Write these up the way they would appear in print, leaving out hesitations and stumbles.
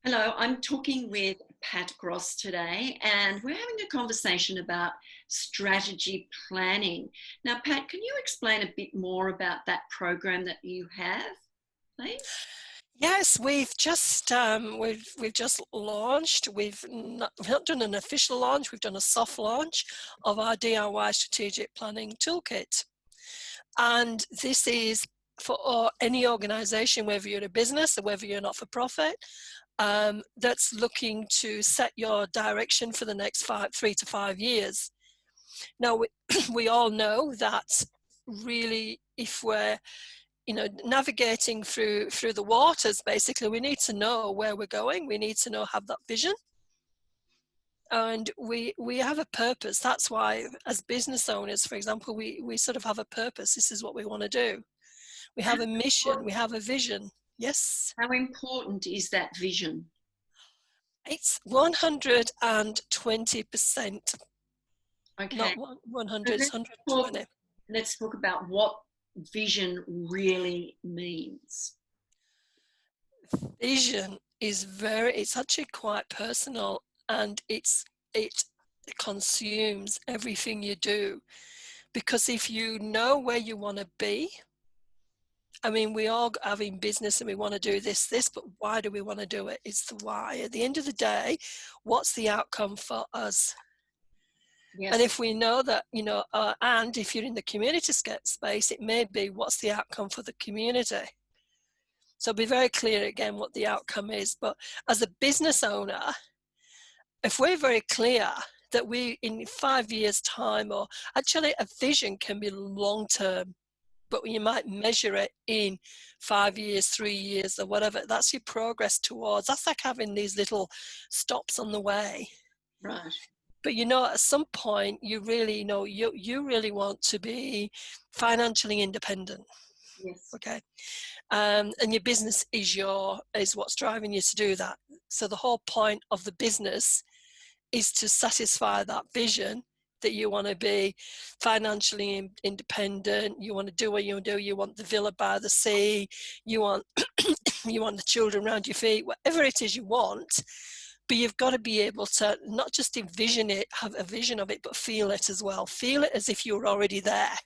Hello, I'm talking with Pat Grosse today, and we're having a conversation about strategy planning. Now, Pat, can you explain a bit more about that program that you have, please? Yes, we've just launched. We've not done an official launch. We've done a soft launch of our DIY strategic planning toolkit, and this is for any organisation, whether you're a business or whether you're not for profit, that's looking to set your direction for the next 3 to 5 years. Now, we all know that really, if we're navigating through the waters, basically we need to know where we're going. We need to have that vision, and we have a purpose. That's why, as business owners, for example, we sort of have a purpose. This is what we want to do. We How have a mission, we have a vision. Yes, how important is that vision? it's 120%, Okay, not so 100, it's talk, 120. let's talk about what vision really means. Vision is it's actually quite personal, and it consumes everything you do, because if you know where you want to be, I mean, we all have in business and we want to do this, but why do we want to do it? It's the why. At the end of the day, what's the outcome for us? And Yes. if we know that, and if you're in the community space, it may be what's the outcome for the community. So be very clear again what the outcome is. But as a business owner, if we're very clear that we, in 5 years' time, or actually a vision can be long term, but you might measure it in 5 years, 3 years, or whatever. That's your progress towards. That's like having these little stops on the way. Right. But at some point, you really you really want to be financially independent. Yes. Okay, and your business is what's driving you to do that. So the whole point of the business is to satisfy that vision, that you want to be financially independent. You want to do what you do. You want the villa by the sea. You want you want the children around your feet. Whatever it is you want, but you've got to be able to not just envision it, have a vision of it, but feel it as well. Feel it as if you're already there.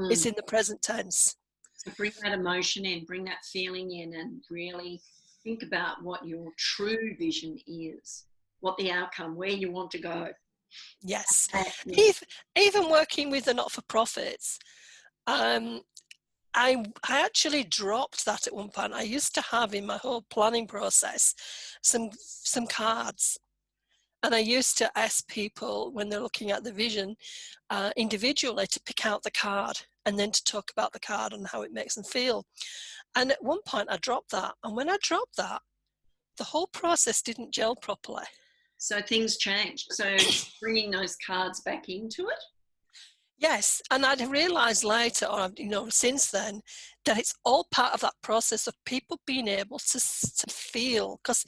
It's Mm. in the present tense. So bring that emotion in, bring that feeling in, and really think about what your true vision is, what the outcome, where you want to go. Yes. Yeah. Even working with the not-for-profits, um, I actually dropped that at one point. I used to have in my whole planning process some cards, and I used to ask people when they're looking at the vision individually to pick out the card and then to talk about the card and how it makes them feel. And at one point I dropped that, and when I dropped that, the whole process didn't gel properly. So things change. So bringing those cards back into it. Yes, and I'd realised later, or since then, that it's all part of that process of people being able to feel, because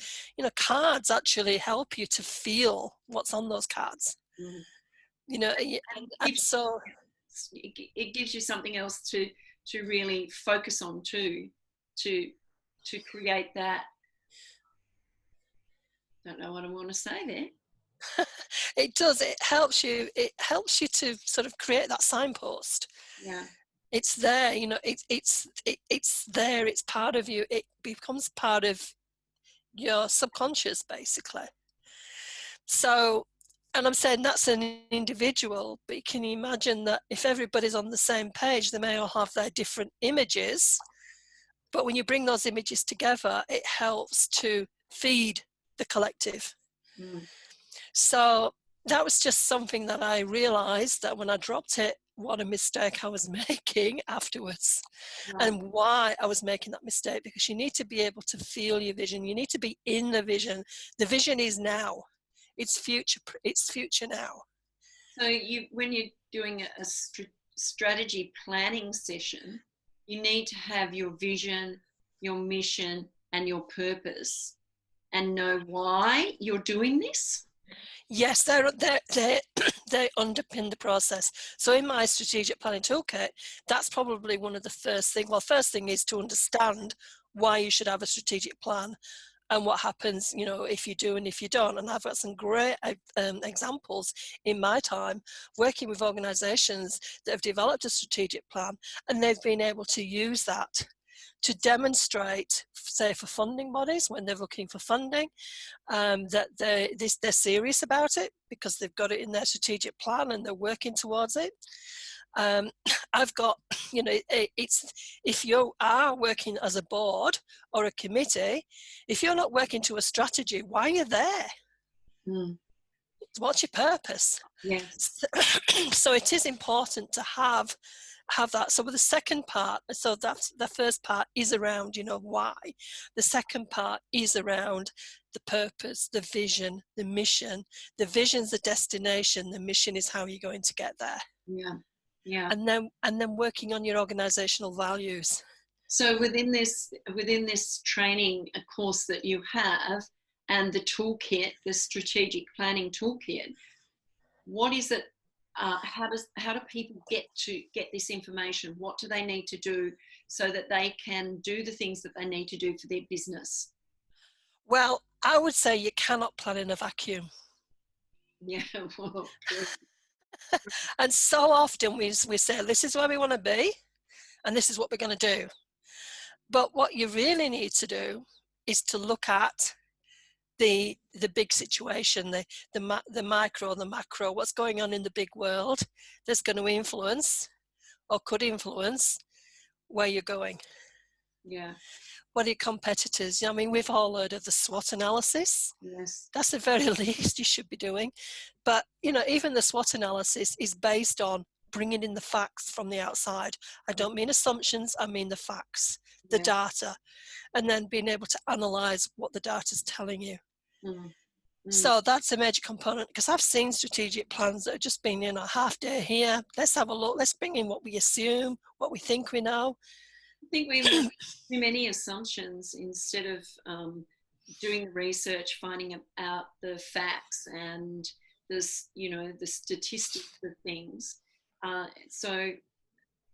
cards actually help you to feel what's on those cards. Mm. And Gives, so it gives you something else to really focus on too, to to create that. Don't know what I want to say there. it does. It helps you. It helps you to sort of create that signpost. Yeah. It's there. It's there. It's part of you. It becomes part of your subconscious, basically. So, and I'm saying that's an individual, but can you imagine that if everybody's on the same page, they may all have their different images, but when you bring those images together, it helps to feed the collective. Mm. So that was just something that I realized, that when I dropped it, what a mistake I was making afterwards, Right. and why I was making that mistake, because you need to be able to feel your vision. You need to be in the vision. The vision is now. It's future now. So when you're doing a strategy planning session, you need to have your vision, your mission, and your purpose, and know why you're doing this. Yes, they they underpin the process. So in my strategic planning toolkit, that's probably one of the first thing. Well, first thing is to understand why you should have a strategic plan, and what happens, you know, if you do and if you don't. And I've got some great examples in my time working with organizations that have developed a strategic plan, and they've been able to use that to demonstrate, say, for funding bodies when they're looking for funding, that they're serious about it because they've got it in their strategic plan and they're working towards it. I've got, you know, it's, if you are working as a board or a committee, if you're not working to a strategy, why are you there? What's your purpose? Yes. So it is important to have that. So with the second part, so that's the first part is around, you know, why. The second part is around the purpose, the vision, the mission. The vision's the destination, the mission is how you're going to get there. Yeah. Yeah. And then working on your organizational values. So within this training course that you have, and the toolkit, the strategic planning toolkit, what is it? How do people get this information? What do they need to do so that they can do the things that they need to do for their business? Well, I would say you cannot plan in a vacuum. Yeah. Well, And so often we say, this is where we want to be, and this is what we're going to do. But what you really need to do is to look at the big situation, the micro, the macro, what's going on in the big world that's going to influence or could influence where you're going. Yeah. What are your competitors? I mean, we've all heard of the SWOT analysis. Yes. That's the very least you should be doing. But, you know, even the SWOT analysis is based on bringing in the facts from the outside. I don't mean assumptions, I mean the facts, the data, and then being able to analyze what the data is telling you. So that's a major component, because I've seen strategic plans that have just been, you know, half day here. Let's have a look. Let's bring in what we assume, what we think we know. I think we make too many assumptions instead of doing the research, finding out the facts and this, you know, the statistics of things. So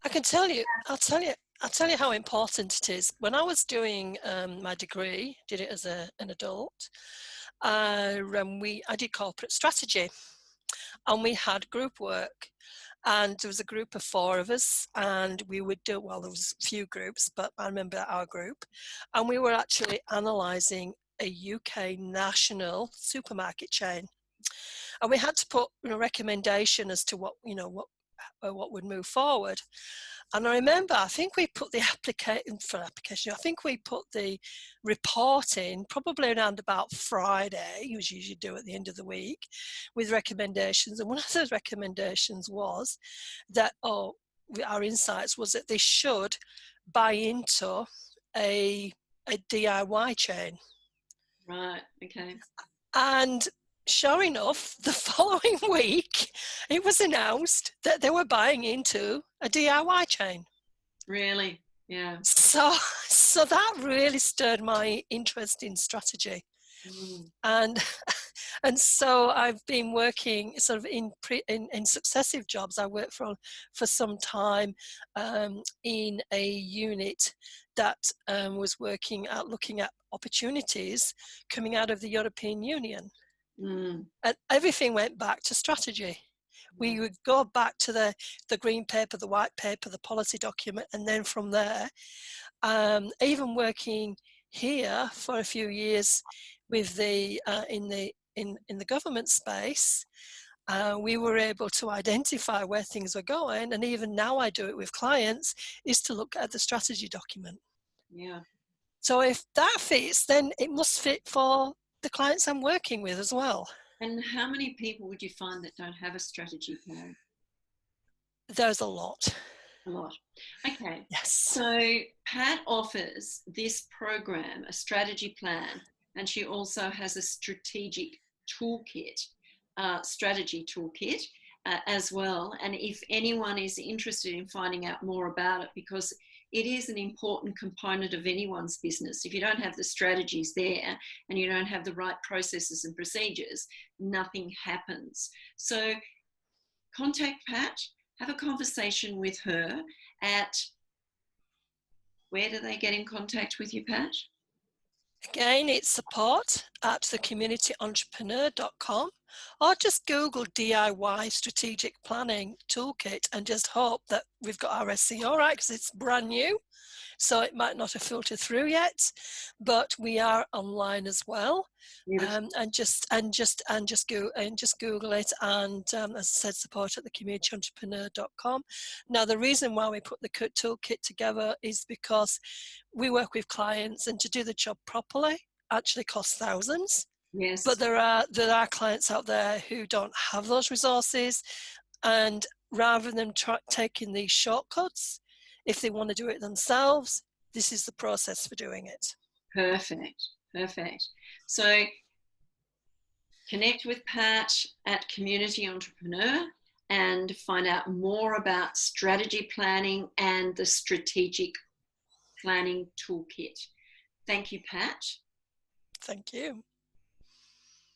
I can tell you, I'll tell you how important it is. When I was doing my degree, did it as an adult, I did corporate strategy, and we had group work, and there was a group of 4 of us, and we would do, well, there was a few groups, but I remember our group, and we were actually analysing a UK national supermarket chain, and we had to put, you know, recommendation as to what, you know, what would move forward. And I remember, I think we put the application, I think we put the report in probably around about Friday, which you usually do at the end of the week, with recommendations. And one of those recommendations was that, our insights was that they should buy into a DIY chain. right, okay. And sure enough, the following week, it was announced that they were buying into a DIY chain. Really? Yeah. So that really stirred my interest in strategy. And so I've been working sort of in successive jobs. I worked for some time in a unit that was looking at opportunities coming out of the European Union. And everything went back to strategy. We would go back to the green paper, the white paper, the policy document, and then from there, even working here for a few years with in the government space, we were able to identify where things were going, and even now I do it with clients, is to look at the strategy document. Yeah. So if that fits, then it must fit for the clients I'm working with as well. And how many people would you find that don't have a strategy plan? There's a lot. A lot. Okay. Yes. So Pat offers this program, a strategy plan, and she also has a strategic toolkit, strategy toolkit as well. And if anyone is interested in finding out more about it, because it is an important component of anyone's business. If you don't have the strategies there and you don't have the right processes and procedures, nothing happens. So contact Pat, have a conversation with her at, where do they get in contact with you, Pat? Again, it's support@thecommunityentrepreneur.com, or just Google DIY Strategic Planning Toolkit and just hope that we've got our SEO right, because it's brand new. So it might not have filtered through yet, but we are online as well. And just Google it, and as I said, support at thecommunityentrepreneur.com. Now, the reason why we put the toolkit together is because we work with clients, and to do the job properly actually costs thousands. Yes. But there are clients out there who don't have those resources, and rather than taking these shortcuts, if they want to do it themselves, this is the process for doing it. Perfect. So connect with Pat at Community Entrepreneur and find out more about strategy planning and the strategic planning toolkit. Thank you, Pat. Thank you.